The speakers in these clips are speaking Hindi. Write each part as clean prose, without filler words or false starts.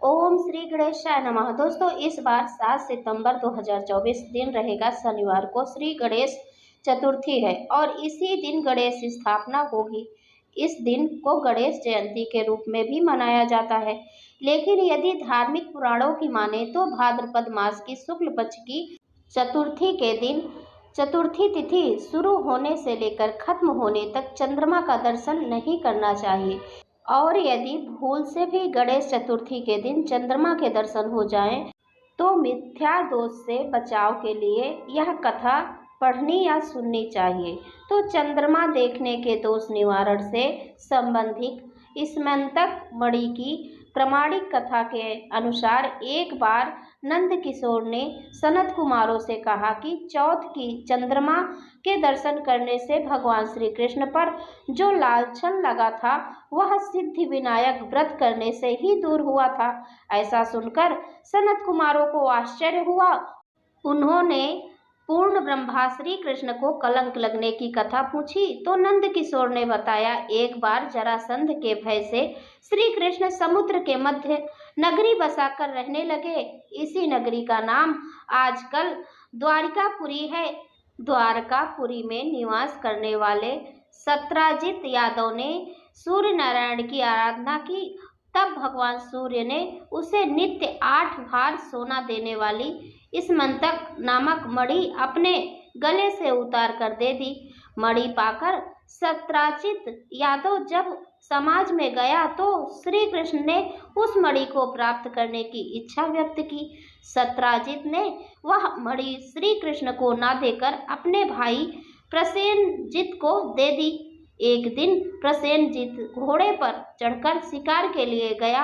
ओम श्री गणेशाय नमः। दोस्तों, इस बार 7 सितंबर 2024 दिन रहेगा शनिवार को श्री गणेश चतुर्थी है और इसी दिन गणेश स्थापना होगी। इस दिन को गणेश जयंती के रूप में भी मनाया जाता है, लेकिन यदि धार्मिक पुराणों की माने तो भाद्रपद मास की शुक्ल पक्ष की चतुर्थी के दिन चतुर्थी तिथि शुरू होने से लेकर खत्म होने तक चंद्रमा का दर्शन नहीं करना चाहिए। और यदि भूल से भी गणेश चतुर्थी के दिन चंद्रमा के दर्शन हो जाएं, तो मिथ्या दोष से बचाव के लिए यह कथा पढ़नी या सुननी चाहिए। तो चंद्रमा देखने के दोष निवारण से संबंधित स्मंतक मणि की प्रामाणिक कथा के अनुसार एक बार नंद किशोर ने सनत कुमारों से कहा कि चौथ की चंद्रमा के दर्शन करने से भगवान श्री कृष्ण पर जो लालछन लगा था वह सिद्धि विनायक व्रत करने से ही दूर हुआ था। ऐसा सुनकर सनत कुमारों को आश्चर्य हुआ। उन्होंने पूर्ण ब्रह्मा श्री कृष्ण को कलंक लगने की कथा पूछी तो नंद किशोर ने बताया, एक बार जरासंध के भय से श्री कृष्ण समुद्र के मध्य नगरी बसाकर रहने लगे। इसी नगरी का नाम आजकल द्वारिकापुरी है। द्वारकापुरी में निवास करने वाले सत्राजित यादव ने सूर्य नारायण की आराधना की। तब भगवान सूर्य ने उसे नित्य 8 भार सोना देने वाली स्मंतक नामक मणि अपने गले से उतार कर दे दी। मणि पाकर सत्राजित यादव जब समाज में गया तो श्री कृष्ण ने उस मणि को प्राप्त करने की इच्छा व्यक्त की। सत्राजित ने वह मणि श्री कृष्ण को न देकर अपने भाई प्रसेनजित को दे दी। एक दिन प्रसेनजित घोड़े पर चढ़कर शिकार के लिए गया।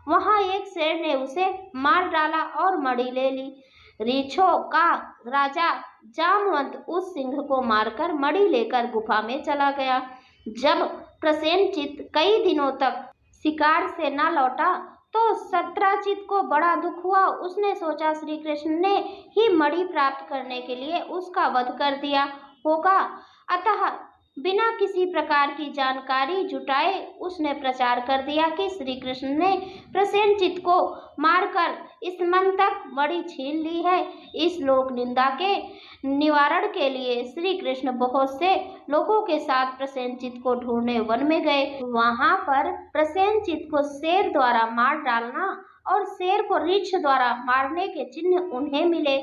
वहां एक शेर ने उसे मार डाला और मणि ले ली। रीछों का राजा जामवंत उस सिंह को मारकर मणि लेकर गुफा में चला गया। जब प्रसेनजित कई दिनों तक शिकार से न लौटा तो सत्राजित को बड़ा दुख हुआ। उसने सोचा श्री कृष्ण ने ही मणि प्राप्त करने के लिए उसका वध कर दिया होगा, अतः बिना किसी प्रकार की जानकारी जुटाए उसने प्रचार कर दिया कि श्री कृष्ण ने प्रसेनजित को मारकर स्मंतक मणि छीन ली है। इस लोक निंदा के निवारण के लिए श्री कृष्ण बहुत से लोगों के साथ प्रसेनजित को ढूंढने वन में गए। वहां पर प्रसेनजित को शेर द्वारा मार डालना और शेर को रीछ द्वारा मारने के चिन्ह उन्हें मिले।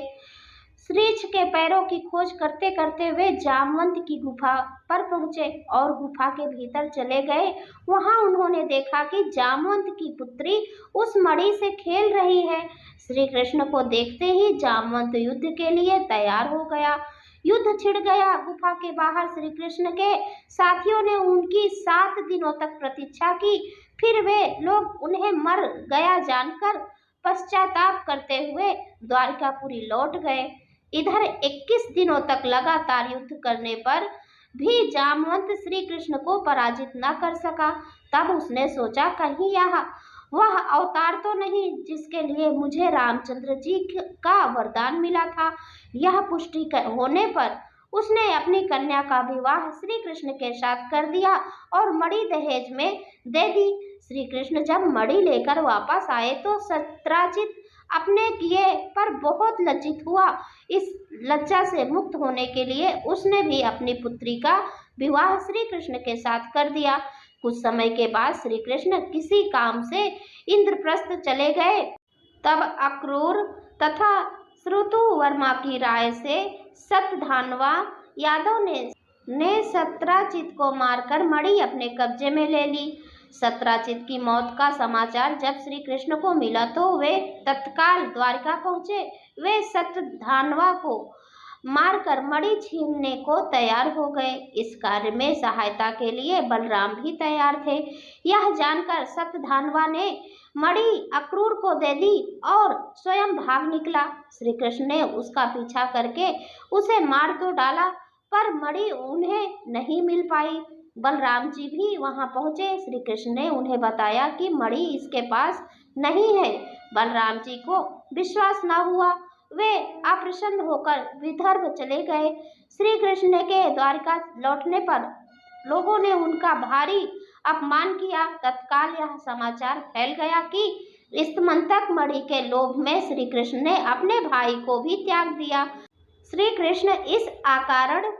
रीछ के पैरों की खोज करते करते वे जामवंत की गुफा पर पहुंचे और गुफा के भीतर चले गए। वहां उन्होंने देखा कि जामवंत की पुत्री उस मणि से खेल रही है। श्री कृष्ण को देखते ही जामवंत युद्ध के लिए तैयार हो गया। युद्ध छिड़ गया। गुफा के बाहर श्री कृष्ण के साथियों ने उनकी 7 दिनों तक प्रतीक्षा की। फिर वे लोग उन्हें मर गया जानकर पश्चाताप करते हुए द्वारकापुरी लौट गए। इधर 21 दिनों तक लगातार युद्ध करने पर भी जामवंत श्री कृष्ण को पराजित न कर सका। तब उसने सोचा, कहीं यह वह अवतार तो नहीं जिसके लिए मुझे रामचंद्र जी का वरदान मिला था। यह पुष्टि होने पर उसने अपनी कन्या का विवाह श्री कृष्ण के साथ कर दिया और मणि दहेज में दे दी। श्री कृष्ण जब मणि लेकर वापस आए तो सत्राजित अपने किए पर बहुत लज्जित हुआ। इस लज्जा से मुक्त होने के लिए उसने भी अपनी पुत्री का विवाह श्री कृष्ण के साथ कर दिया। कुछ समय के बाद श्री कृष्ण किसी काम से इंद्रप्रस्थ चले गए। तब अक्रूर तथा श्रुतुवर्मा की राय से सतधानवा यादव ने सत्राजित को मारकर मणि अपने कब्जे में ले ली। सत्राजित की मौत का समाचार जब श्री कृष्ण को मिला तो वे तत्काल द्वारिका पहुंचे। वे सतधानवा को मारकर मणि छीनने को तैयार हो गए। इस कार्य में सहायता के लिए बलराम भी तैयार थे। यह जानकर सतधानवा ने मणि अक्रूर को दे दी और स्वयं भाग निकला। श्री कृष्ण ने उसका पीछा करके उसे मार तो डाला पर मणि उन्हें नहीं मिल पाई। बलराम जी भी वहां पहुंचे। श्री कृष्ण ने उन्हें बताया कि मणि इसके पास नहीं है। बलराम जी को विश्वास न हुआ। वे अप्रसन्न होकर विदर्भ चले गए। श्री कृष्ण के द्वारिका लौटने पर लोगों ने उनका भारी अपमान किया। तत्काल यह समाचार फैल गया कि इस मंतक मणि के लोभ में श्री कृष्ण ने अपने भाई को भी त्याग दिया। श्री कृष्ण इस अकारण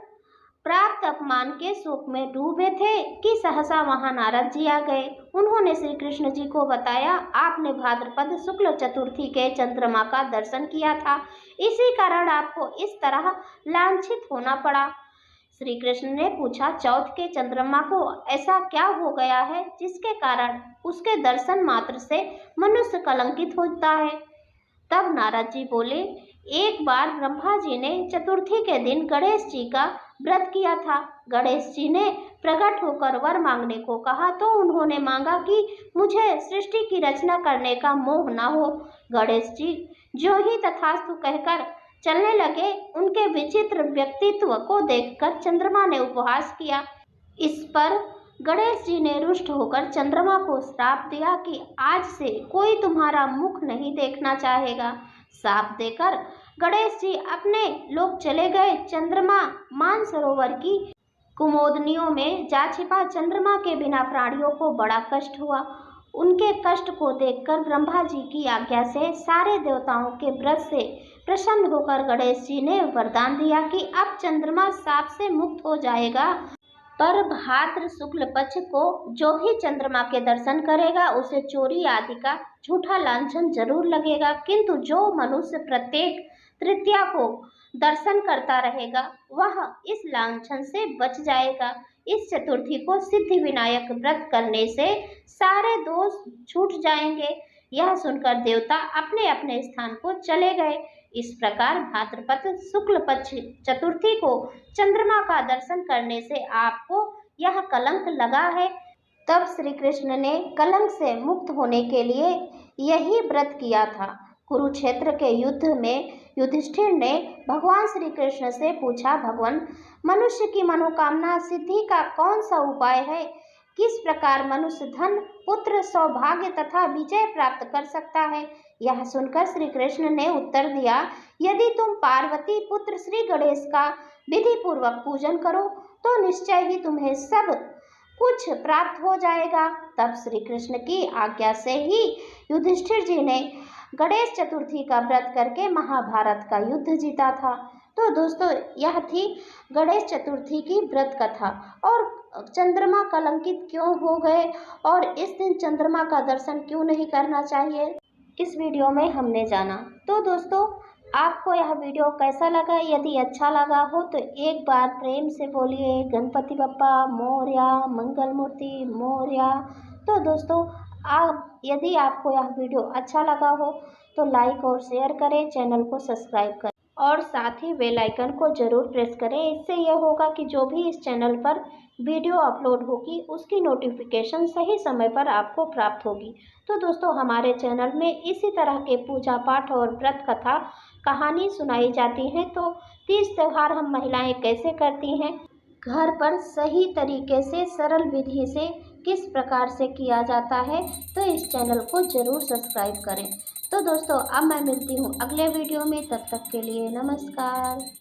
प्राप्त अपमान के शोक में डूबे थे कि सहसा वहां नारद जी आ गए। उन्होंने श्री कृष्ण जी को बताया, आपने भाद्रपद शुक्ल चतुर्थी के चंद्रमा का दर्शन किया था, इसी कारण आपको इस तरह लांछित होना पड़ा। श्री कृष्ण ने पूछा, चौथ के चंद्रमा को ऐसा क्या हो गया है जिसके कारण उसके दर्शन मात्र से मनुष्य कलंकित होता है। तब नारद जी बोले, एक बार ब्रह्मा जी ने चतुर्थी के दिन गणेश जी का व्रत किया था। गणेश जी ने प्रकट होकर वर मांगने को कहा तो उन्होंने मांगा कि मुझे सृष्टि की रचना करने का मोह न हो। गणेश जी जो ही तथास्तु कहकर चलने लगे, उनके विचित्र व्यक्तित्व को देखकर चंद्रमा ने उपहास किया। इस पर गणेश जी ने रुष्ट होकर चंद्रमा को श्राप दिया कि आज से कोई तुम्हारा मुख नहीं देखना चाहेगा। श्राप देकर गणेश जी अपने लोक चले गए। चंद्रमा मानसरोवर की कुमोदनियों में जा छिपा। चंद्रमा के बिना प्राणियों को बड़ा कष्ट हुआ। उनके कष्ट को देखकर ब्रह्मा जी की आज्ञा से सारे देवताओं के व्रत से प्रसन्न होकर गणेश जी ने वरदान दिया कि अब चंद्रमा श्राप से मुक्त हो जाएगा। पर भाद्र शुक्ल पक्ष को जो भी चंद्रमा के दर्शन करेगा उसे चोरी आदि का झूठा लांछन जरूर लगेगा, किंतु जो मनुष्य प्रत्येक तृतीया को दर्शन करता रहेगा वह इस लांछन से बच जाएगा। इस चतुर्थी को सिद्धि विनायक व्रत करने से सारे दोष छूट जाएंगे। यह सुनकर देवता अपने अपने स्थान को चले गए। इस प्रकार भाद्रपद शुक्ल पक्ष चतुर्थी को चंद्रमा का दर्शन करने से आपको यह कलंक लगा है। तब श्री कृष्ण ने कलंक से मुक्त होने के लिए यही व्रत किया था। कुरुक्षेत्र के युद्ध में युधिष्ठिर ने भगवान श्री कृष्ण से पूछा, भगवान, मनुष्य की मनोकामना सिद्धि का कौन सा उपाय है? किस प्रकार मनुष्य धन, पुत्र, सौभाग्य तथा विजय प्राप्त कर सकता है? यह सुनकर श्री कृष्ण ने उत्तर दिया, यदि तुम पार्वती पुत्र श्री गणेश का विधि पूर्वक पूजन करो तो निश्चय ही तुम्हें सब कुछ प्राप्त हो जाएगा। तब श्री कृष्ण की आज्ञा से ही युधिष्ठिर जी ने गणेश चतुर्थी का व्रत करके महाभारत का युद्ध जीता था। तो दोस्तों, यह थी गणेश चतुर्थी की व्रत कथा। और चंद्रमा कलंकित क्यों हो गए और इस दिन चंद्रमा का दर्शन क्यों नहीं करना चाहिए, इस वीडियो में हमने जाना। तो दोस्तों, आपको यह वीडियो कैसा लगा? यदि अच्छा लगा हो तो एक बार प्रेम से बोलिए गणपति बप्पा मोरया, मंगल मूर्ति मोरया। तो दोस्तों, यदि आपको यह वीडियो अच्छा लगा हो तो लाइक और शेयर करें, चैनल को सब्सक्राइब करें और साथ ही बेल आइकन को ज़रूर प्रेस करें। इससे यह होगा कि जो भी इस चैनल पर वीडियो अपलोड होगी उसकी नोटिफिकेशन सही समय पर आपको प्राप्त होगी। तो दोस्तों, हमारे चैनल में इसी तरह के पूजा पाठ और व्रत कथा कहानी सुनाई जाती हैं। तो तीज त्यौहार हम महिलाएं कैसे करती हैं, घर पर सही तरीके से सरल विधि से किस प्रकार से किया जाता है, तो इस चैनल को ज़रूर सब्सक्राइब करें। तो दोस्तों, अब मैं मिलती हूँ अगले वीडियो में। तब तक के लिए नमस्कार।